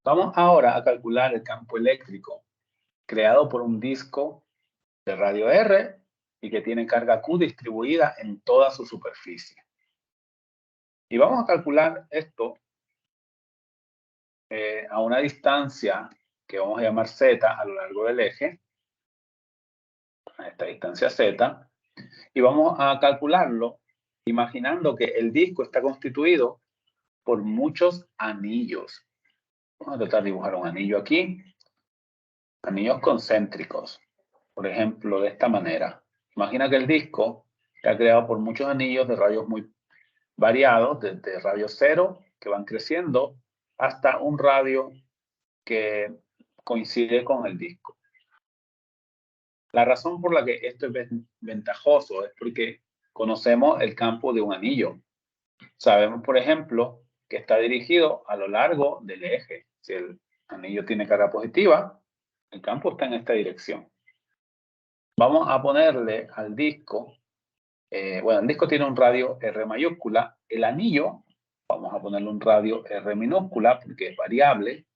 Vamos ahora a calcular el campo eléctrico creado por un disco de radio R y que tiene carga Q distribuida en toda su superficie. Y vamos a calcular esto a una distancia que vamos a llamar Z a lo largo del eje, a esta distancia Z, y vamos a calcularlo imaginando que el disco está constituido por muchos anillos. Vamos a tratar de dibujar un anillo aquí, anillos concéntricos, por ejemplo, de esta manera. Imagina que el disco está creado por muchos anillos de radios muy variados, desde radio 0, que van creciendo, hasta un radio que coincide con el disco. La razón por la que esto es ventajoso es porque conocemos el campo de un anillo. Sabemos, por ejemplo, que está dirigido a lo largo del eje. Si el anillo tiene carga positiva, el campo está en esta dirección. Vamos a ponerle al disco, bueno, el disco tiene un radio R mayúscula. El anillo, vamos a ponerle un radio R minúscula porque es variable.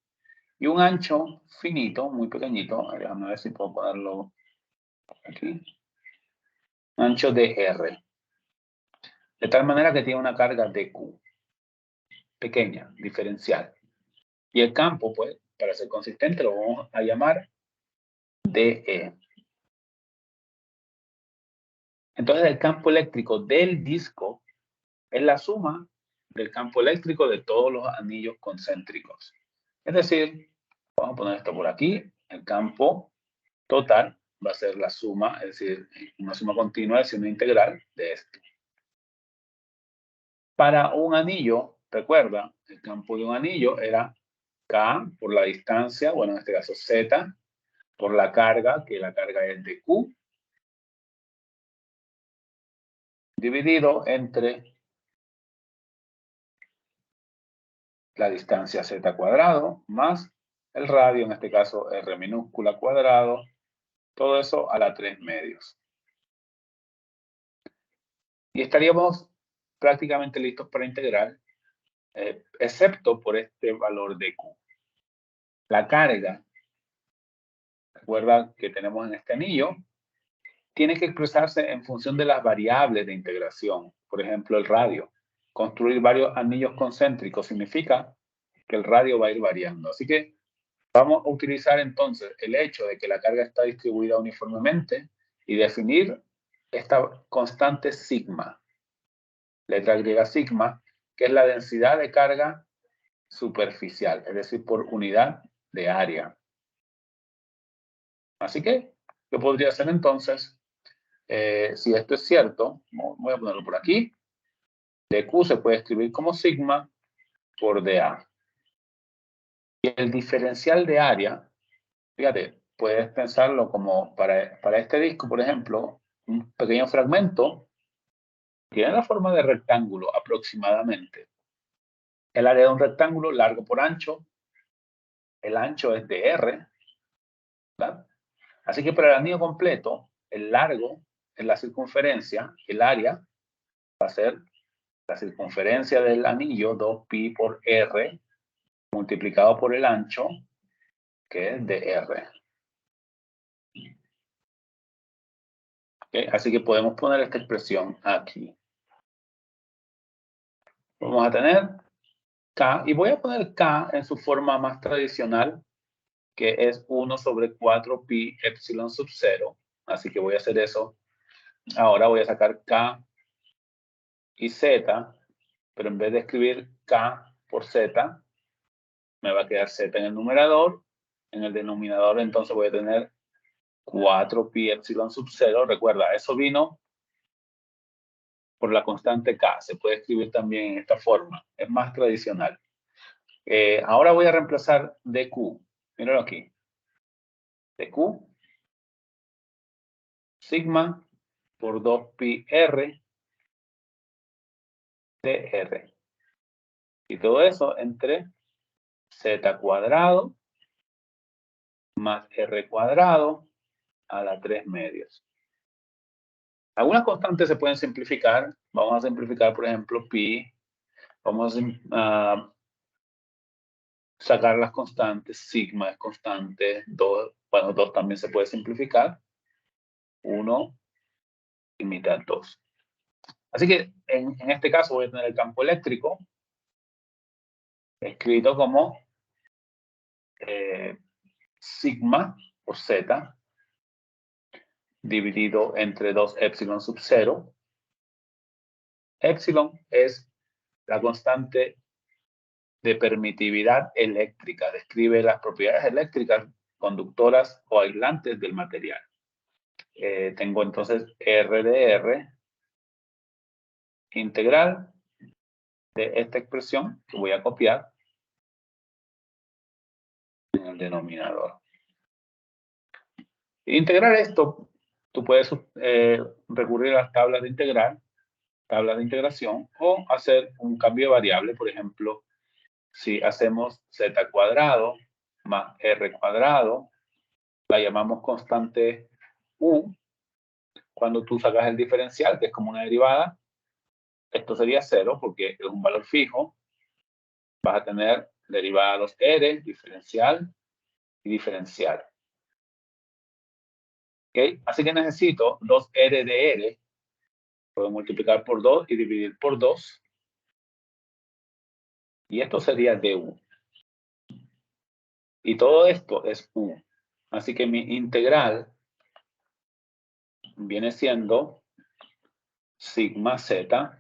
Y un ancho finito, muy pequeñito. Déjame ver si puedo ponerlo aquí. Ancho de R. De tal manera que tiene una carga de Q. Pequeña, diferencial. Y el campo, pues, para ser consistente, lo vamos a llamar DE. Entonces, el campo eléctrico del disco es la suma del campo eléctrico de todos los anillos concéntricos. Es decir, vamos a poner esto por aquí, el campo total va a ser la suma, es decir, una suma continua, es una integral de esto. Para un anillo, recuerda, el campo de un anillo era K por la distancia, bueno, en este caso Z, por la carga, que la carga es de Q, dividido entre la distancia Z cuadrado más el radio, en este caso R minúscula cuadrado, todo eso a la 3 medios. Y estaríamos prácticamente listos para integrar, excepto por este valor de Q. La carga, recuerda que tenemos en este anillo, tiene que expresarse en función de las variables de integración. Por ejemplo, el radio. Construir varios anillos concéntricos significa que el radio va a ir variando. Así que vamos a utilizar entonces el hecho de que la carga está distribuida uniformemente y definir esta constante sigma, letra griega sigma, que es la densidad de carga superficial, es decir, por unidad de área. Así que, ¿qué podría ser entonces? Si esto es cierto, voy a ponerlo por aquí, dQ se puede escribir como sigma por dA. Y el diferencial de área, fíjate, puedes pensarlo como para este disco, por ejemplo, un pequeño fragmento tiene la forma de rectángulo aproximadamente. El área de un rectángulo largo por ancho, el ancho es de R, ¿verdad? Así que para el anillo completo, el largo es la circunferencia, el área va a ser la circunferencia del anillo, 2pi por R, multiplicado por el ancho, que es de R. ¿Okay? Así que podemos poner esta expresión aquí. Vamos a tener K, y voy a poner K en su forma más tradicional, que es 1 sobre 4 pi epsilon sub 0. Así que voy a hacer eso. Ahora voy a sacar K y Z, pero en vez de escribir K por Z, me va a quedar Z en el numerador. En el denominador entonces voy a tener 4 pi epsilon sub 0. Recuerda, eso vino por la constante K. Se puede escribir también en esta forma. Es más tradicional. Ahora voy a reemplazar dQ. Míralo aquí. dQ sigma por 2pi r dr. Y todo eso entre z cuadrado más r cuadrado a la 3 medios. Algunas constantes se pueden simplificar. Vamos a simplificar, por ejemplo, pi. Vamos a sacar las constantes. Sigma es constante, 2, bueno, 2 también se puede simplificar. 1 y mitad 2. Así que en este caso voy a tener el campo eléctrico escrito como sigma por z dividido entre 2 epsilon sub 0. Epsilon es la constante de permitividad eléctrica. Describe las propiedades eléctricas conductoras o aislantes del material. Tengo entonces R de R integral de esta expresión que voy a copiar en el denominador. Integrar esto, tú puedes recurrir a las tablas de integral, tablas de integración, o hacer un cambio de variable. Por ejemplo, si hacemos z cuadrado más r cuadrado, la llamamos constante u. Cuando tú sacas el diferencial, que es como una derivada, esto sería 0 porque es un valor fijo. Vas a tener derivada 2r, diferencial y diferencial. ¿Okay? Así que necesito 2r de r. Puedo multiplicar por 2 y dividir por 2. Y esto sería du. Y todo esto es u. Así que mi integral viene siendo sigma z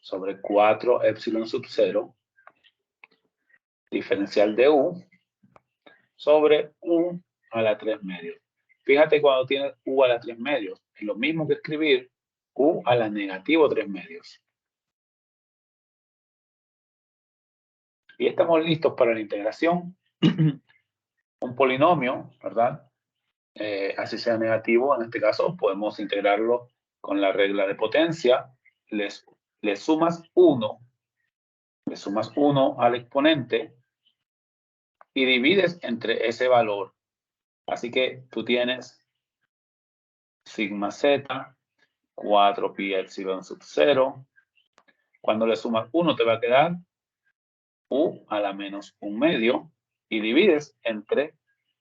sobre 4 epsilon sub 0 diferencial de u sobre u a la 3 medios. Fíjate cuando tienes u a la 3 medios. Es lo mismo que escribir u a la negativo 3 medios. Y estamos listos para la integración. Un polinomio, ¿verdad? Así sea negativo, en este caso podemos integrarlo con la regla de potencia. Le sumas 1 al exponente y divides entre ese valor. Así que tú tienes sigma z, 4 pi epsilon sub 0. Cuando le sumas 1 te va a quedar u a la menos 1 medio y divides entre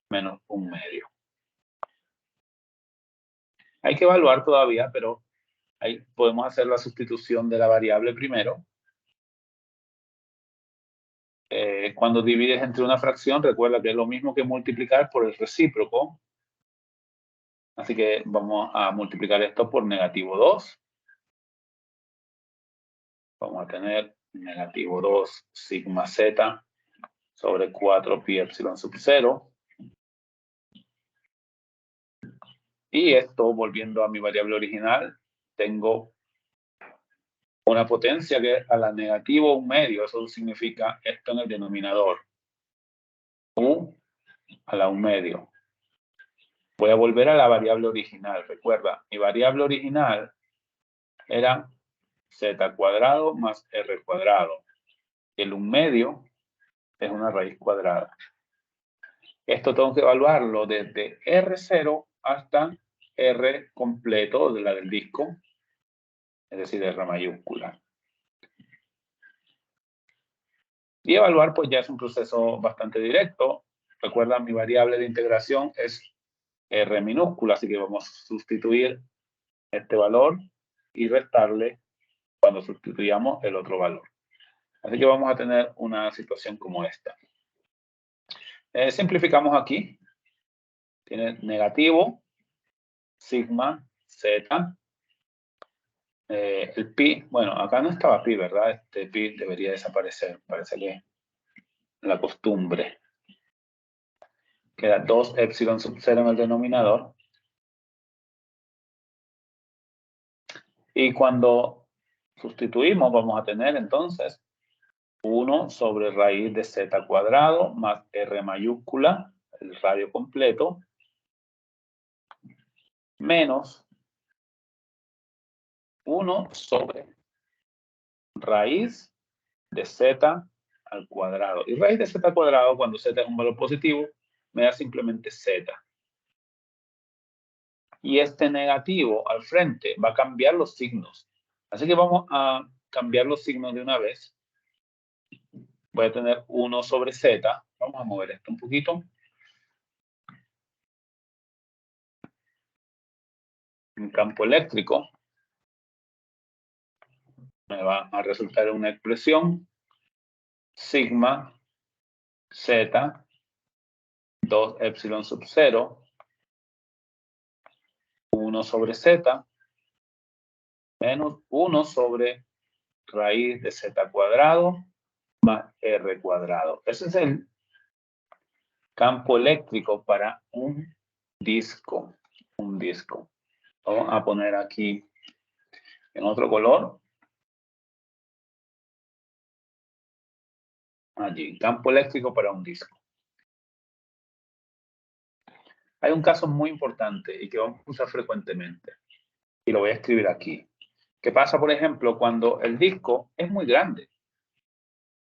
menos 1 medio. Hay que evaluar todavía, pero ahí podemos hacer la sustitución de la variable primero. Cuando divides entre una fracción, recuerda que es lo mismo que multiplicar por el recíproco. Así que vamos a multiplicar esto por negativo 2. Vamos a tener negativo 2 sigma z sobre 4 pi epsilon sub 0. Y esto, volviendo a mi variable original, tengo una potencia que es a la negativo 1 medio. Eso significa esto en el denominador. U a la 1 medio. Voy a volver a la variable original. Recuerda, mi variable original era z cuadrado más r cuadrado. El 1 medio es una raíz cuadrada. Esto tengo que evaluarlo desde R0 hasta R completo, de la del disco, es decir, R mayúscula. Y evaluar, pues ya es un proceso bastante directo. Recuerda, mi variable de integración es R minúscula, así que vamos a sustituir este valor y restarle cuando sustituyamos el otro valor. Así que vamos a tener una situación como esta. Simplificamos aquí. Tiene negativo, sigma, z. El pi, bueno, acá no estaba pi, ¿verdad? Este pi debería desaparecer. Parece que la costumbre. Queda 2 epsilon sub 0 en el denominador. Y cuando sustituimos, vamos a tener entonces 1 sobre raíz de z cuadrado más r mayúscula, el radio completo, menos 1 sobre raíz de z al cuadrado. Y raíz de z al cuadrado, cuando z es un valor positivo, me da simplemente z. Y este negativo al frente va a cambiar los signos. Así que vamos a cambiar los signos de una vez. voy a tener 1 sobre Z. Vamos a mover esto un poquito. Un campo eléctrico me va a resultar una expresión sigma Z 2 epsilon sub 0 1 sobre Z menos 1 sobre raíz de Z cuadrado más R cuadrado. Ese es el campo eléctrico para un disco. Un disco. Vamos a poner aquí en otro color. Allí, campo eléctrico para un disco. Hay un caso muy importante y que vamos a usar frecuentemente. Y lo voy a escribir aquí. ¿Qué pasa, por ejemplo, cuando el disco es muy grande?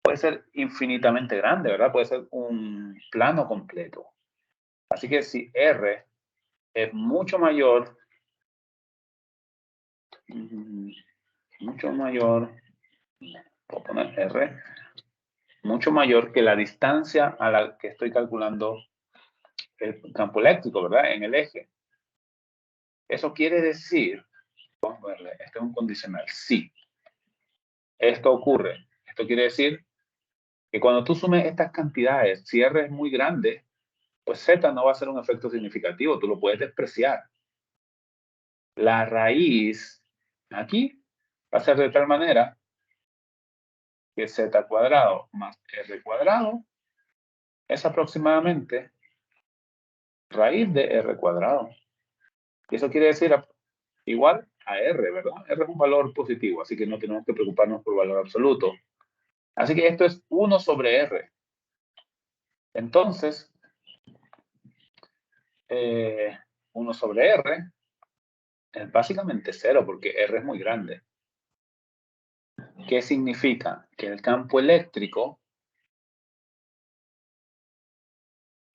Puede ser infinitamente grande, ¿verdad? Puede ser un plano completo. Así que si R es mucho mayor, puedo poner R, mucho mayor que la distancia a la que estoy calculando el campo eléctrico, ¿verdad? En el eje. Eso quiere decir, vamos a verle, esto es un condicional, sí. Esto ocurre. Esto quiere decir que cuando tú sumes estas cantidades, si R es muy grande, pues Z no va a ser un efecto significativo, tú lo puedes despreciar. La raíz aquí va a ser de tal manera que Z cuadrado más R cuadrado es aproximadamente raíz de R cuadrado. Y eso quiere decir igual a R, ¿verdad? R es un valor positivo, así que no tenemos que preocuparnos por valor absoluto. Así que esto es 1 sobre R. Entonces, 1 sobre R es básicamente 0 porque R es muy grande. ¿Qué significa? Que el campo eléctrico,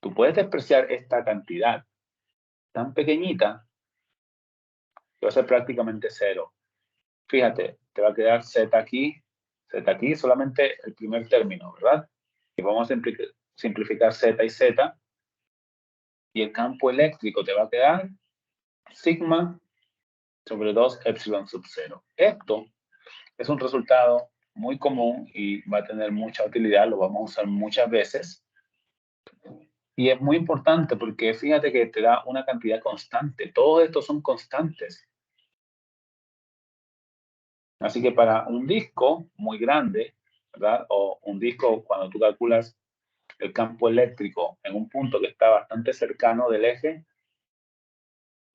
tú puedes despreciar esta cantidad tan pequeñita, que va a ser prácticamente 0. Fíjate, te va a quedar Z aquí, solamente el primer término, ¿verdad? Y vamos a simplificar Z y Z. Y el campo eléctrico te va a quedar sigma sobre 2 epsilon sub 0. Esto es un resultado muy común y va a tener mucha utilidad, lo vamos a usar muchas veces. Y es muy importante porque fíjate que te da una cantidad constante. Todos estos son constantes. Así que para un disco muy grande, ¿verdad? O un disco cuando tú calculas el campo eléctrico en un punto que está bastante cercano del eje,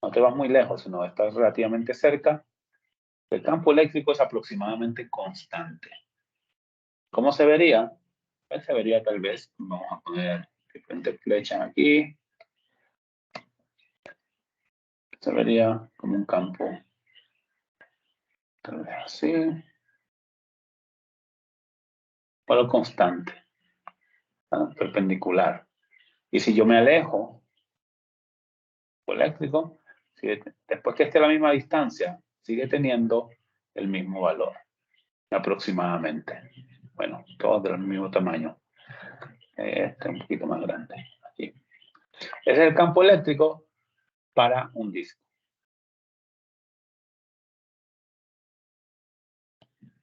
no te vas muy lejos, sino estás relativamente cerca, el campo eléctrico es aproximadamente constante. ¿Cómo se vería? Pues se vería tal vez, vamos a poner diferentes flechas aquí, se vería como un campo, tal vez así, valor constante, ¿no? Perpendicular. Y si yo me alejo, eléctrico, después que esté a la misma distancia, sigue teniendo el mismo valor, aproximadamente. Bueno, todos del mismo tamaño. Este es un poquito más grande. Aquí. Ese es el campo eléctrico para un disco.